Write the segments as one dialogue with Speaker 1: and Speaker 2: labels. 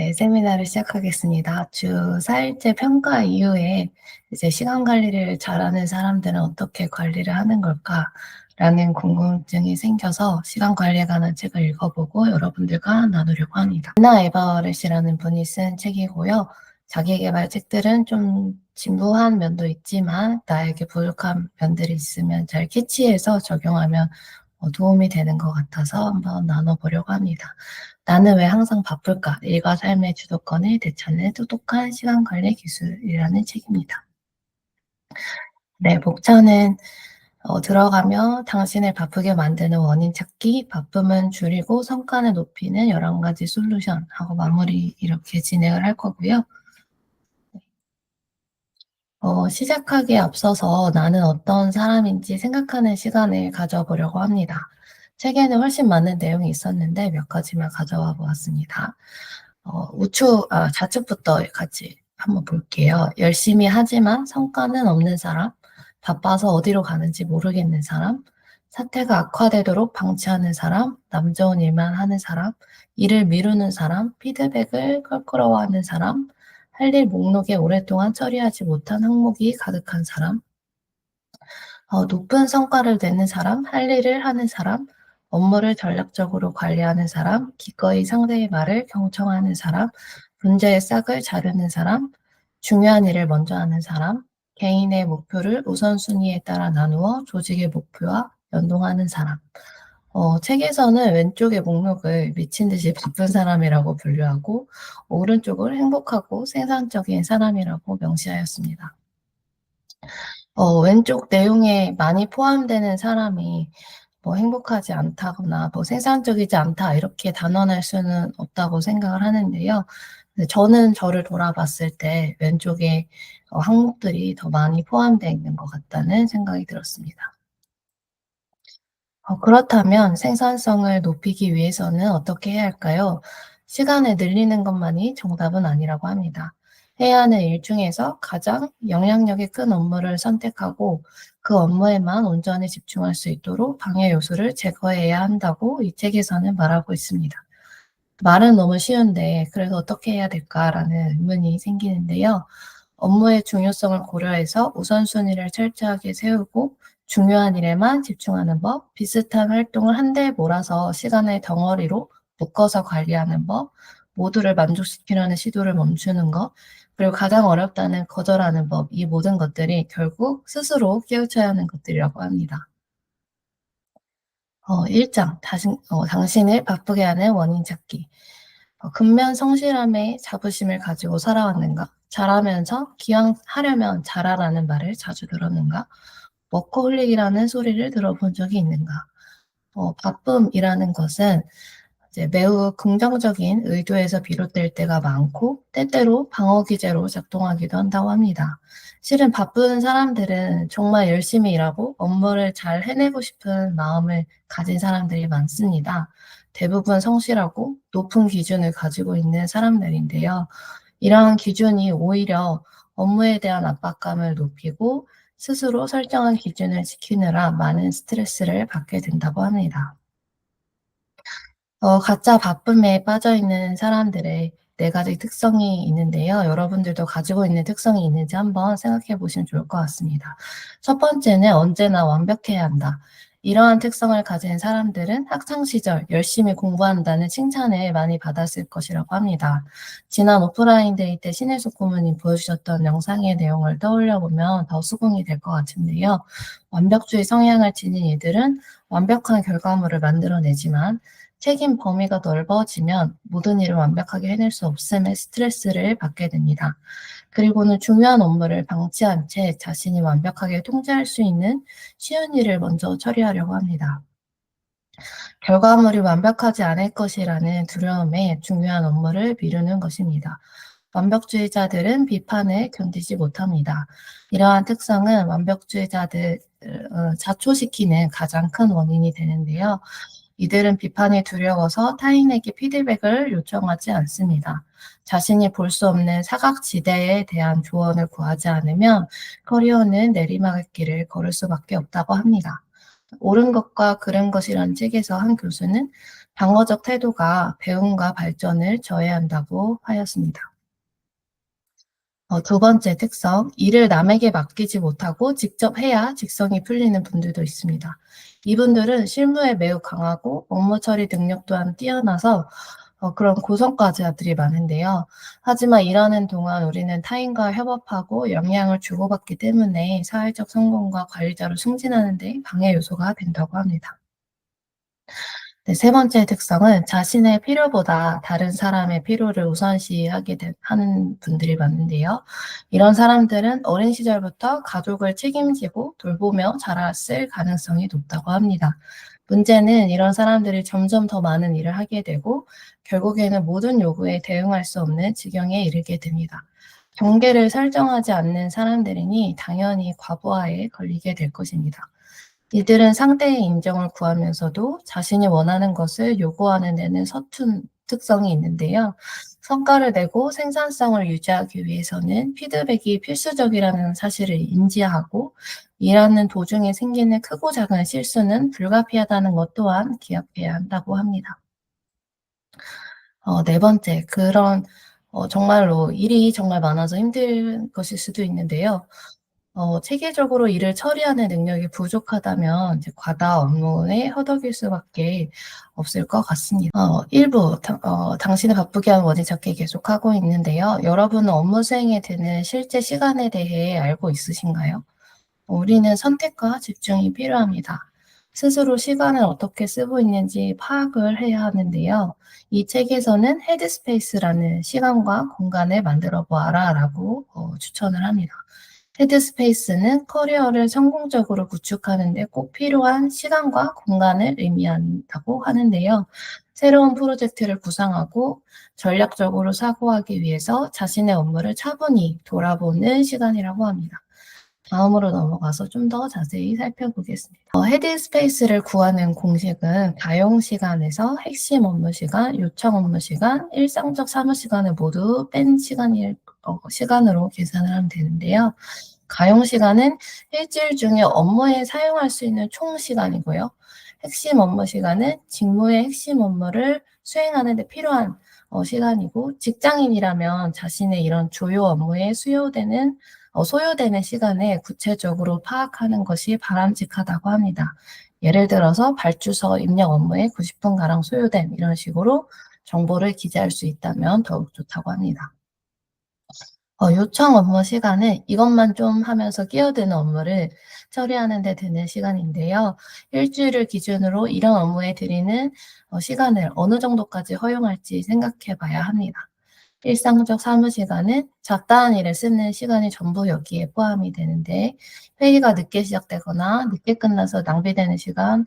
Speaker 1: 네, 세미나를 시작하겠습니다. 주 4일째 평가 이후에 이제 시간 관리를 잘하는 사람들은 어떻게 관리를 하는 걸까라는 궁금증이 생겨서 시간 관리에 관한 책을 읽어보고 여러분들과 나누려고 합니다. 안나 에버렛이라는 분이 쓴 책이고요. 자기계발 책들은 좀 진부한 면도 있지만 나에게 부족한 면들이 있으면 잘 캐치해서 적용하면 도움이 되는 것 같아서 한번 나눠보려고 합니다. 나는 왜 항상 바쁠까? 일과 삶의 주도권을 되찾는 똑똑한 시간 관리 기술이라는 책입니다. 네, 목차는 들어가며 당신을 바쁘게 만드는 원인 찾기, 바쁨은 줄이고 성과는 높이는 11가지 솔루션 하고 마무리 이렇게 진행을 할 거고요. 시작하기에 앞서서 나는 어떤 사람인지 생각하는 시간을 가져보려고 합니다. 책에는 훨씬 많은 내용이 있었는데 몇 가지만 가져와 보았습니다. 좌측부터 같이 한번 볼게요. 열심히 하지만 성과는 없는 사람, 바빠서 어디로 가는지 모르겠는 사람, 사태가 악화되도록 방치하는 사람, 남 좋은 일만 하는 사람, 일을 미루는 사람, 피드백을 껄끄러워하는 사람, 할 일 목록에 오랫동안 처리하지 못한 항목이 가득한 사람, 높은 성과를 내는 사람, 할 일을 하는 사람, 업무를 전략적으로 관리하는 사람, 기꺼이 상대의 말을 경청하는 사람, 문제의 싹을 자르는 사람, 중요한 일을 먼저 하는 사람, 개인의 목표를 우선순위에 따라 나누어 조직의 목표와 연동하는 사람. 책에서는 왼쪽의 목록을 미친 듯이 바쁜 사람이라고 분류하고 오른쪽을 행복하고 생산적인 사람이라고 명시하였습니다. 왼쪽 내용에 많이 포함되는 사람이 행복하지 않다거나 생산적이지 않다 이렇게 단언할 수는 없다고 생각을 하는데요. 저는 저를 돌아봤을 때 왼쪽에 항목들이 더 많이 포함되어 있는 것 같다는 생각이 들었습니다. 그렇다면 생산성을 높이기 위해서는 어떻게 해야 할까요? 시간을 늘리는 것만이 정답은 아니라고 합니다. 해야 하는 일 중에서 가장 영향력이 큰 업무를 선택하고 그 업무에만 온전히 집중할 수 있도록 방해 요소를 제거해야 한다고 이 책에서는 말하고 있습니다. 말은 너무 쉬운데 그래서 어떻게 해야 될까라는 의문이 생기는데요. 업무의 중요성을 고려해서 우선순위를 철저하게 세우고 중요한 일에만 집중하는 법, 비슷한 활동을 한데 몰아서 시간을 덩어리로 묶어서 관리하는 법, 모두를 만족시키려는 시도를 멈추는 것, 그리고 가장 어렵다는 거절하는 법, 이 모든 것들이 결국 스스로 깨우쳐야 하는 것들이라고 합니다. 1장, 당신을 바쁘게 하는 원인 찾기. 근면 성실함에 자부심을 가지고 살아왔는가? 잘하면서 기왕 하려면 잘하라는 말을 자주 들었는가? 워커홀릭이라는 소리를 들어본 적이 있는가? 바쁨이라는 것은 이제 매우 긍정적인 의도에서 비롯될 때가 많고 때때로 방어 기제로 작동하기도 한다고 합니다. 실은 바쁜 사람들은 정말 열심히 일하고 업무를 잘 해내고 싶은 마음을 가진 사람들이 많습니다. 대부분 성실하고 높은 기준을 가지고 있는 사람들인데요. 이러한 기준이 오히려 업무에 대한 압박감을 높이고 스스로 설정한 기준을 지키느라 많은 스트레스를 받게 된다고 합니다. 가짜 바쁨에 빠져 있는 사람들의 4가지 특성이 있는데요. 여러분들도 가지고 있는 특성이 있는지 한번 생각해 보시면 좋을 것 같습니다. 첫 번째는 언제나 완벽해야 한다. 이러한 특성을 가진 사람들은 학창 시절 열심히 공부한다는 칭찬을 많이 받았을 것이라고 합니다. 지난 오프라인 데이 때 신혜숙 고문님 보여주셨던 영상의 내용을 떠올려 보면 더 수긍이 될 것 같은데요. 완벽주의 성향을 지닌 이들은 완벽한 결과물을 만들어내지만 책임 범위가 넓어지면 모든 일을 완벽하게 해낼 수 없음에 스트레스를 받게 됩니다. 그리고는 중요한 업무를 방치한 채 자신이 완벽하게 통제할 수 있는 쉬운 일을 먼저 처리하려고 합니다. 결과물이 완벽하지 않을 것이라는 두려움에 중요한 업무를 미루는 것입니다. 완벽주의자들은 비판을 견디지 못합니다. 이러한 특성은 완벽주의자들을 자초시키는 가장 큰 원인이 되는데요. 이들은 비판이 두려워서 타인에게 피드백을 요청하지 않습니다. 자신이 볼 수 없는 사각지대에 대한 조언을 구하지 않으면 커리어는 내리막길을 걸을 수밖에 없다고 합니다. 옳은 것과 그른 것이라는 책에서 한 교수는 방어적 태도가 배움과 발전을 저해한다고 하였습니다. 두 번째 특성, 일을 남에게 맡기지 못하고 직접 해야 직성이 풀리는 분들도 있습니다. 이분들은 실무에 매우 강하고 업무 처리 능력 또한 뛰어나서 그런 고성과자들이 많은데요. 하지만 일하는 동안 우리는 타인과 협업하고 영향을 주고받기 때문에 사회적 성공과 관리자로 승진하는 데 방해 요소가 된다고 합니다. 네, 세 번째 특성은 자신의 필요보다 다른 사람의 필요를 하는 분들이 많은데요. 이런 사람들은 어린 시절부터 가족을 책임지고 돌보며 자랐을 가능성이 높다고 합니다. 문제는 이런 사람들이 점점 더 많은 일을 하게 되고 결국에는 모든 요구에 대응할 수 없는 지경에 이르게 됩니다. 경계를 설정하지 않는 사람들이니 당연히 과부하에 걸리게 될 것입니다. 이들은 상대의 인정을 구하면서도 자신이 원하는 것을 요구하는 데는 서툰 특성이 있는데요. 성과를 내고 생산성을 유지하기 위해서는 피드백이 필수적이라는 사실을 인지하고 일하는 도중에 생기는 크고 작은 실수는 불가피하다는 것 또한 기억해야 한다고 합니다. 네 번째, 정말로 일이 정말 많아서 힘든 것일 수도 있는데요. 체계적으로 일을 처리하는 능력이 부족하다면 이제 과다 업무에 허덕일 수밖에 없을 것 같습니다. 1부 당신을 바쁘게 하는 원인 찾기 계속하고 있는데요. 여러분은 업무 수행에 드는 실제 시간에 대해 알고 있으신가요? 우리는 선택과 집중이 필요합니다. 스스로 시간을 어떻게 쓰고 있는지 파악을 해야 하는데요. 이 책에서는 헤드스페이스라는 시간과 공간을 만들어 보아라라고 추천을 합니다. 헤드스페이스는 커리어를 성공적으로 구축하는 데 꼭 필요한 시간과 공간을 의미한다고 하는데요. 새로운 프로젝트를 구상하고 전략적으로 사고하기 위해서 자신의 업무를 차분히 돌아보는 시간이라고 합니다. 다음으로 넘어가서 좀 더 자세히 살펴보겠습니다. 헤드스페이스를 구하는 공식은 가용 시간에서 핵심 업무 시간, 요청 업무 시간, 일상적 사무 시간을 모두 뺀 시간으로 계산을 하면 되는데요. 가용 시간은 일주일 중에 업무에 사용할 수 있는 총 시간이고요. 핵심 업무 시간은 직무의 핵심 업무를 수행하는 데 필요한 시간이고, 직장인이라면 자신의 이런 주요 업무에 소요되는 시간을 구체적으로 파악하는 것이 바람직하다고 합니다. 예를 들어서 발주서 입력 업무에 90분가량 소요됨 이런 식으로 정보를 기재할 수 있다면 더욱 좋다고 합니다. 요청 업무 시간은 이것만 좀 하면서 끼어드는 업무를 처리하는 데 드는 시간인데요. 일주일을 기준으로 이런 업무에 들이는 시간을 어느 정도까지 허용할지 생각해 봐야 합니다. 일상적 사무 시간은 잡다한 일에 쓰는 시간이 전부 여기에 포함이 되는데, 회의가 늦게 시작되거나 늦게 끝나서 낭비되는 시간,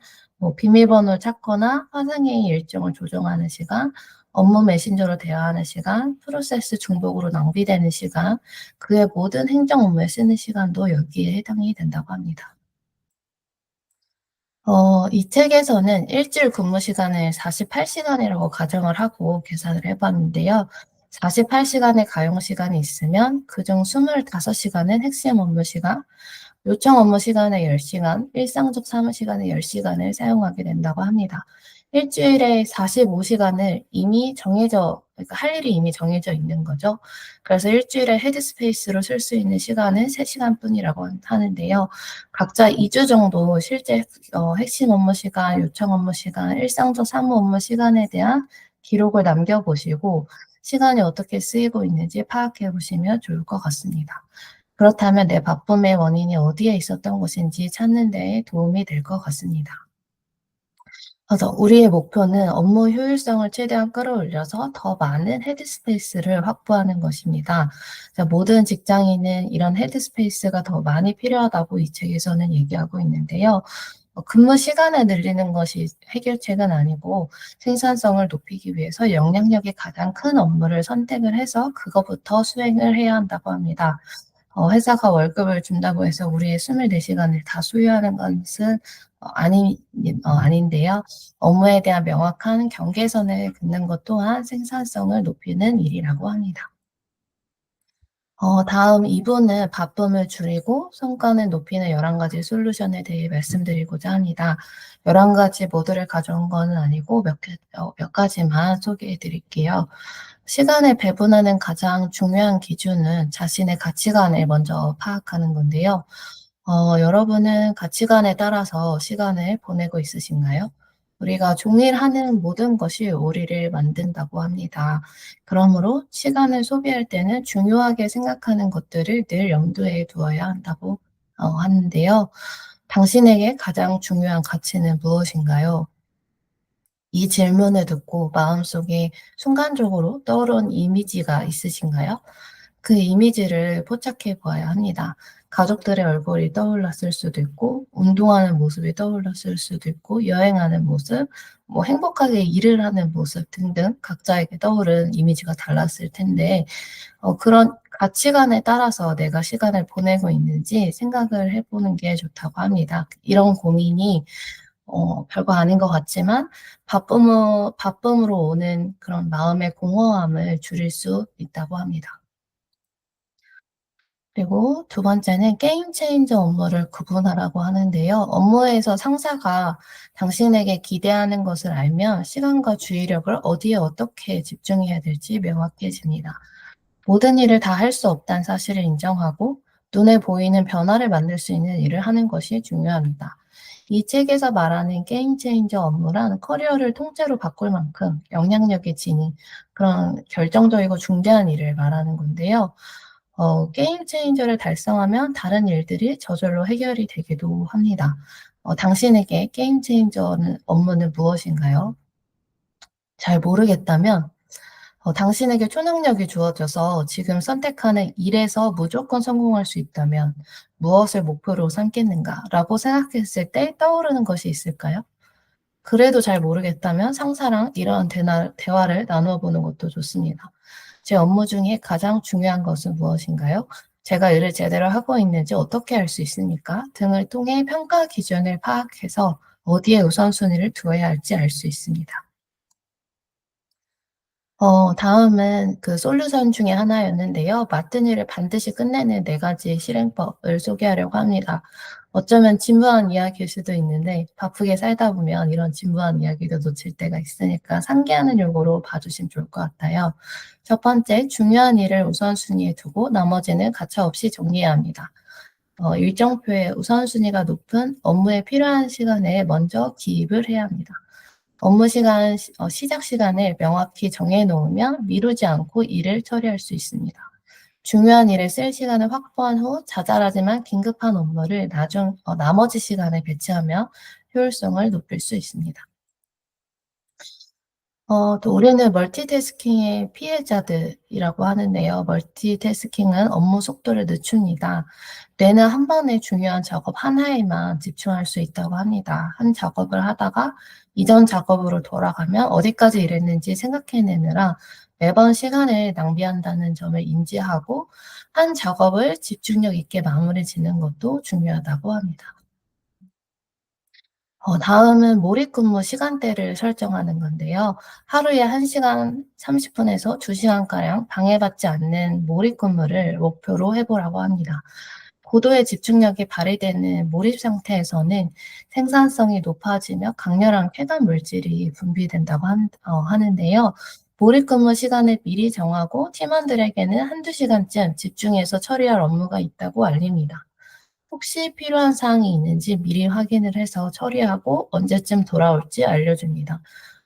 Speaker 1: 비밀번호를 찾거나 화상회의 일정을 조정하는 시간, 업무 메신저로 대화하는 시간, 프로세스 중복으로 낭비되는 시간, 그 외 모든 행정 업무에 쓰는 시간도 여기에 해당이 된다고 합니다. 이 책에서는 일주일 근무 시간을 48시간이라고 가정을 하고 계산을 해 봤는데요. 48시간의 가용 시간이 있으면 그중 25시간은 핵심 업무 시간, 요청 업무 시간의 10시간, 일상적 사무 시간의 10시간을 사용하게 된다고 합니다. 일주일에 45시간을 그러니까 할 일이 이미 정해져 있는 거죠. 그래서 일주일에 헤드스페이스로 쓸 수 있는 시간은 3시간뿐이라고 하는데요. 각자 2주 정도 실제 핵심 업무 시간, 요청 업무 시간, 일상적 사무 업무 시간에 대한 기록을 남겨보시고 시간이 어떻게 쓰이고 있는지 파악해 보시면 좋을 것 같습니다. 그렇다면 내 바쁨의 원인이 어디에 있었던 것인지 찾는 데 도움이 될 것 같습니다. 그래서 우리의 목표는 업무 효율성을 최대한 끌어올려서 더 많은 헤드스페이스를 확보하는 것입니다. 모든 직장인은 이런 헤드스페이스가 더 많이 필요하다고 이 책에서는 얘기하고 있는데요. 근무 시간을 늘리는 것이 해결책은 아니고 생산성을 높이기 위해서 영향력이 가장 큰 업무를 선택을 해서 그것부터 수행을 해야 한다고 합니다. 회사가 월급을 준다고 해서 우리의 24시간을 다 소유하는 것은 아닌데요. 업무에 대한 명확한 경계선을 긋는 것 또한 생산성을 높이는 일이라고 합니다. 다음 2부는 바쁨을 줄이고 성과를 높이는 11가지 솔루션에 대해 말씀드리고자 합니다. 11가지 모두를 가져온 거는 아니고 몇 가지만 소개해 드릴게요. 시간을 배분하는 가장 중요한 기준은 자신의 가치관을 먼저 파악하는 건데요. 여러분은 가치관에 따라서 시간을 보내고 있으신가요? 우리가 종일 하는 모든 것이 우리를 만든다고 합니다. 그러므로 시간을 소비할 때는 중요하게 생각하는 것들을 늘 염두에 두어야 한다고 하는데요. 당신에게 가장 중요한 가치는 무엇인가요? 이 질문을 듣고 마음속에 순간적으로 떠오른 이미지가 있으신가요? 그 이미지를 포착해 보아야 합니다. 가족들의 얼굴이 떠올랐을 수도 있고, 운동하는 모습이 떠올랐을 수도 있고, 여행하는 모습, 뭐 행복하게 일을 하는 모습 등등 각자에게 떠오른 이미지가 달랐을 텐데, 그런 가치관에 따라서 내가 시간을 보내고 있는지 생각을 해보는 게 좋다고 합니다. 이런 고민이 별거 아닌 것 같지만 바쁨으로 오는 그런 마음의 공허함을 줄일 수 있다고 합니다. 그리고 두 번째는 게임 체인저 업무를 구분하라고 하는데요. 업무에서 상사가 당신에게 기대하는 것을 알면 시간과 주의력을 어디에 어떻게 집중해야 될지 명확해집니다. 모든 일을 다 할 수 없다는 사실을 인정하고 눈에 보이는 변화를 만들 수 있는 일을 하는 것이 중요합니다. 이 책에서 말하는 게임 체인저 업무란 커리어를 통째로 바꿀 만큼 영향력이 지닌 그런 결정적이고 중대한 일을 말하는 건데요. 게임 체인저를 달성하면 다른 일들이 저절로 해결이 되기도 합니다. 당신에게 게임 체인저는 업무는 무엇인가요? 잘 모르겠다면 당신에게 초능력이 주어져서 지금 선택하는 일에서 무조건 성공할 수 있다면 무엇을 목표로 삼겠는가라고 생각했을 때 떠오르는 것이 있을까요? 그래도 잘 모르겠다면 상사랑 이런 대화를 나누어 보는 것도 좋습니다. 제 업무 중에 가장 중요한 것은 무엇인가요? 제가 일을 제대로 하고 있는지 어떻게 알 수 있습니까? 등을 통해 평가 기준을 파악해서 어디에 우선순위를 두어야 할지 알 수 있습니다. 다음은 그 솔루션 중에 하나였는데요. 맡은 일을 반드시 끝내는 4가지 실행법을 소개하려고 합니다. 어쩌면 진부한 이야기일 수도 있는데 바쁘게 살다 보면 이런 진부한 이야기도 놓칠 때가 있으니까 상기하는 용어로 봐 주시면 좋을 것 같아요. 첫 번째, 중요한 일을 우선순위에 두고 나머지는 가차없이 정리해야 합니다. 일정표에 우선순위가 높은 업무에 필요한 시간에 먼저 기입을 해야 합니다. 업무 시간 시작 시간을 명확히 정해 놓으면 미루지 않고 일을 처리할 수 있습니다. 중요한 일에 쓸 시간을 확보한 후 자잘하지만 긴급한 업무를 나머지 시간에 배치하며 효율성을 높일 수 있습니다. 또 우리는 멀티태스킹의 피해자들이라고 하는데요. 멀티태스킹은 업무 속도를 늦춥니다. 뇌는 한 번에 중요한 작업 하나에만 집중할 수 있다고 합니다. 한 작업을 하다가 이전 작업으로 돌아가면 어디까지 일했는지 생각해내느라 매번 시간을 낭비한다는 점을 인지하고 한 작업을 집중력 있게 마무리 짓는 것도 중요하다고 합니다. 다음은 몰입근무 시간대를 설정하는 건데요. 하루에 1 시간 30 분에서 2 시간가량 방해받지 않는 몰입근무를 목표로 해 보라고 합니다. 고도의 집중력이 발휘되는 몰입 상태에서는 생산성이 높아지며 강렬한 쾌감 물질이 분비된다고 하는데요. 몰입근무 시간을 미리 정하고 팀원들에게는 1-2 시간쯤 집중해서 처리할 업무가 있다고 알립니다. 혹시 필요한 사항이 있는지 미리 확인을 해서 처리하고 언제쯤 돌아올지 알려줍니다.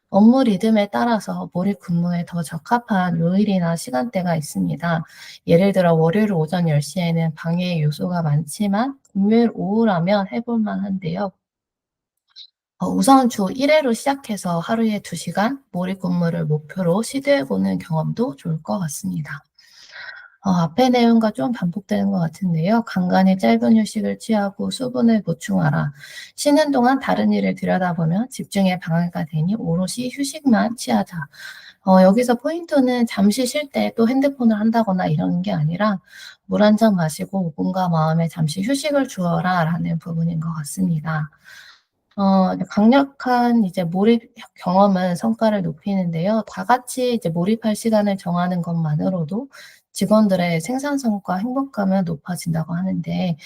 Speaker 1: 업무 리듬에 따라서 몰입 근무에 더 적합한 요일이나 시간대가 있습니다. 예를 들어 월요일 오전 10시에는 방해 요소가 많지만 금요일 오후라면 해볼 만한데요. 우선 주 1회로 시작해서 하루에 2시간 몰입 근무를 목표로 시도해 보는 경험도 좋을 것 같습니다. 앞의 내용과 좀 반복되는 것 같은데요. 간간히 짧은 휴식을 취하고 수분을 보충하라. 쉬는 동안 다른 일을 들여다보면 집중에 방해가 되니 오롯이 휴식만 취하자. 여기서 포인트는 잠시 쉴 때 또 핸드폰을 한다거나 이러는 게 아니라 물 한 잔 마시고 몸과 마음에 잠시 휴식을 주어라 라는 부분인 것 같습니다. 이제 강력한 이제 몰입 경험은 성과를 높이는데요. 다 같이 이제 몰입할 시간을 정하는 것만으로도 직원들의 생산성과 행복감은 높아진다고 하는데,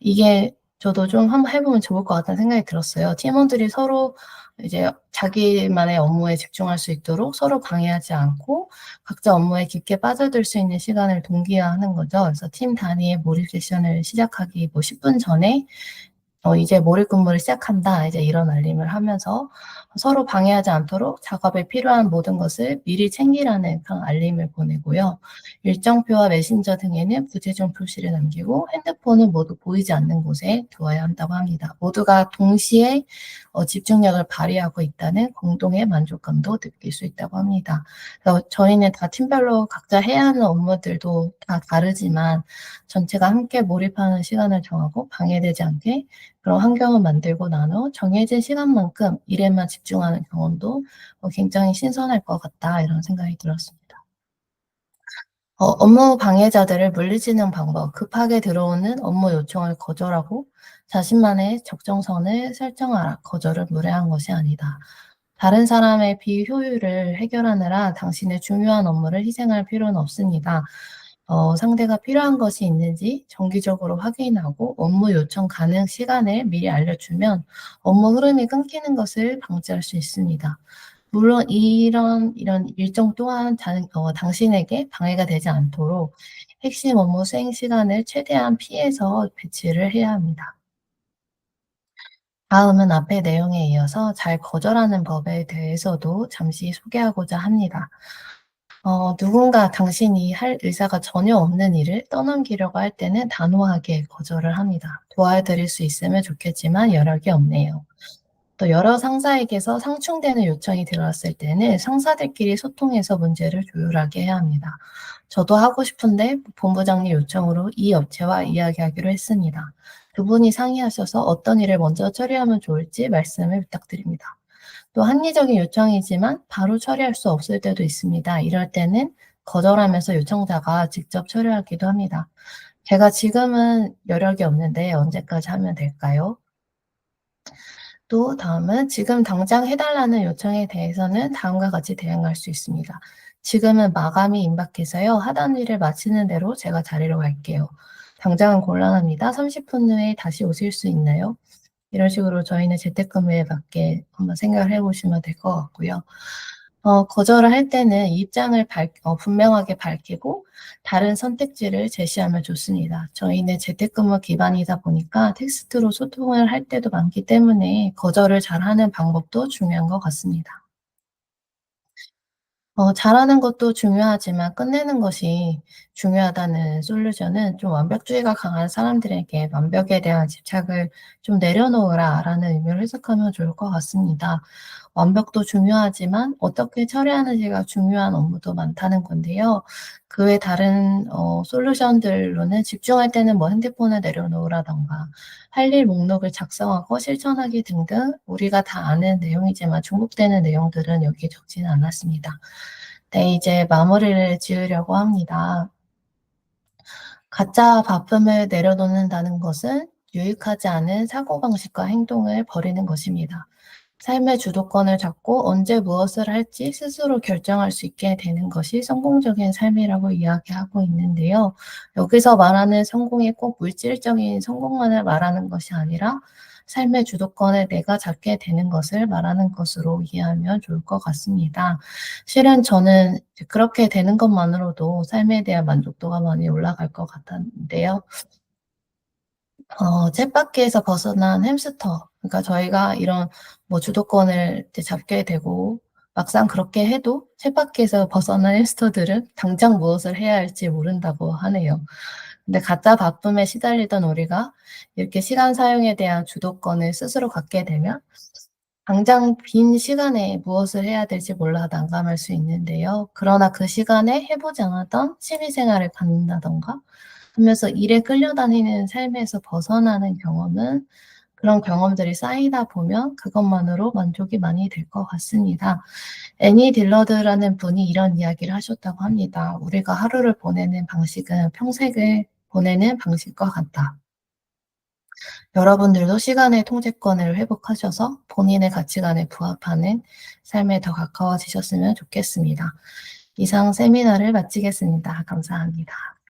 Speaker 1: 이게 저도 좀 한번 해 보면 좋을 것 같다는 생각이 들었어요. 팀원들이 서로 이제 자기만의 업무에 집중할 수 있도록 서로 방해하지 않고 각자 업무에 깊게 빠져들 수 있는 시간을 동기화하는 거죠. 그래서 팀 단위의 몰입 세션을 시작하기 뭐 10분 전에 "이제 몰입 근무를 시작한다." 이제 이런 알림을 하면서 서로 방해하지 않도록 작업에 필요한 모든 것을 미리 챙기라는 그런 알림을 보내고요. 일정표와 메신저 등에는 부재중 표시를 남기고 핸드폰은 모두 보이지 않는 곳에 두어야 한다고 합니다. 모두가 동시에 집중력을 발휘하고 있다는 공동의 만족감도 느낄 수 있다고 합니다. 그래서 저희는 다 팀별로 각자 해야 하는 업무들도 다 다르지만 전체가 함께 몰입하는 시간을 정하고 방해되지 않게 그런 환경을 만들고 난 후 정해진 시간만큼 일에만 집중하는 경험도 굉장히 신선할 것 같다, 이런 생각이 들었습니다. 업무 방해자들을 물리치는 방법. 급하게 들어오는 업무 요청을 거절하고 자신만의 적정선을 설정하라. 거절은 무례한 것이 아니다. 다른 사람의 비효율을 해결하느라 당신의 중요한 업무를 희생할 필요는 없습니다. 상대가 필요한 것이 있는지 정기적으로 확인하고 업무 요청 가능 시간을 미리 알려주면 업무 흐름이 끊기는 것을 방지할 수 있습니다. 물론 이런 일정 또한 당신에게 방해가 되지 않도록 핵심 업무 수행 시간을 최대한 피해서 배치를 해야 합니다. 다음은 앞의 내용에 이어서 잘 거절하는 법에 대해서도 잠시 소개하고자 합니다. 누군가 당신이 할 의사가 전혀 없는 일을 떠넘기려고 할 때는 단호하게 거절을 합니다. 도와드릴 수 있으면 좋겠지만 여력이 없네요. 또 여러 상사에게서 상충되는 요청이 들어왔을 때는 상사들끼리 소통해서 문제를 조율하게 해야 합니다. 저도 하고 싶은데 본부장님 요청으로 이 업체와 이야기하기로 했습니다. 두 분이 상의하셔서 어떤 일을 먼저 처리하면 좋을지 말씀을 부탁드립니다. 또 합리적인 요청이지만 바로 처리할 수 없을 때도 있습니다. 이럴 때는 거절하면서 요청자가 직접 처리하기도 합니다. 제가 지금은 여력이 없는데 언제까지 하면 될까요? 또 다음은 지금 당장 해 달라는 요청에 대해서는 다음과 같이 대응할 수 있습니다. "지금은 마감이 임박해서요. 하던 일을 마치는 대로 제가 자리로 갈게요. 당장은 곤란합니다. 30분 후에 다시 오실 수 있나요?" 이런 식으로 저희는 재택근무에 맞게 한번 생각을 해 보시면 될 것 같고요. 거절을 할 때는 입장을 분명하게 밝히고 다른 선택지를 제시하면 좋습니다. 저희는 재택근무 기반이다 보니까 텍스트로 소통을 할 때도 많기 때문에 거절을 잘하는 방법도 중요한 것 같습니다. 잘하는 것도 중요하지만 끝내는 것이 중요하다는 솔루션은 좀 완벽주의가 강한 사람들에게 "완벽에 대한 집착을 좀 내려놓으라."라는 의미로 해석하면 좋을 것 같습니다. 완벽도 중요하지만 어떻게 처리하는지가 중요한 업무도 많다는 건데요. 그 외 다른 솔루션들로는 집중할 때는 뭐 핸드폰을 내려놓으라든가 할 일 목록을 작성하고 실천하기 등등 우리가 다 아는 내용이지만 중복되는 내용들은 여기에 적지는 않았습니다. 네, 이제 마무리를 지으려고 합니다. 가짜 바쁨을 내려놓는다는 것은 유익하지 않은 사고방식과 행동을 버리는 것입니다. 삶의 주도권을 잡고 언제 무엇을 할지 스스로 결정할 수 있게 되는 것이 성공적인 삶이라고 이야기하고 있는데요. 여기서 말하는 성공이 꼭 물질적인 성공만을 말하는 것이 아니라 삶의 주도권을 내가 잡게 되는 것을 말하는 것으로 이해하면 좋을 것 같습니다. 실은 저는 이제 그렇게 되는 것만으로도 삶에 대한 만족도가 많이 올라갈 것 같았는데요. 쳇바퀴에서 벗어난 햄스터. 그러니까 저희가 이런 뭐 주도권을 이제 잡게 되고 막상 그렇게 해도 쳇바퀴에서 벗어난 햄스터들은 당장 무엇을 해야 할지 모른다고 하네요. 근데 가짜 바쁨에 시달리던 우리가 이렇게 시간 사용에 대한 주도권을 스스로 갖게 되면 당장 빈 시간에 무엇을 해야 될지 몰라 난감할 수 있는데요. 그러나 그 시간에 해 보지 않았던 취미 생활을 갖는다든가 하면서 일에 끌려다니는 삶에서 벗어나는 경험은 그런 경험들이 쌓이다 보면 그것만으로 만족이 많이 될 것 같습니다. 애니 딜러드라는 분이 이런 이야기를 하셨다고 합니다. "우리가 하루를 보내는 방식은 평생을 보내는 방식과 같다." 여러분들도 시간의 통제권을 회복하셔서 본인의 가치관에 부합하는 삶에 더 가까워지셨으면 좋겠습니다. 이상 세미나를 마치겠습니다. 감사합니다.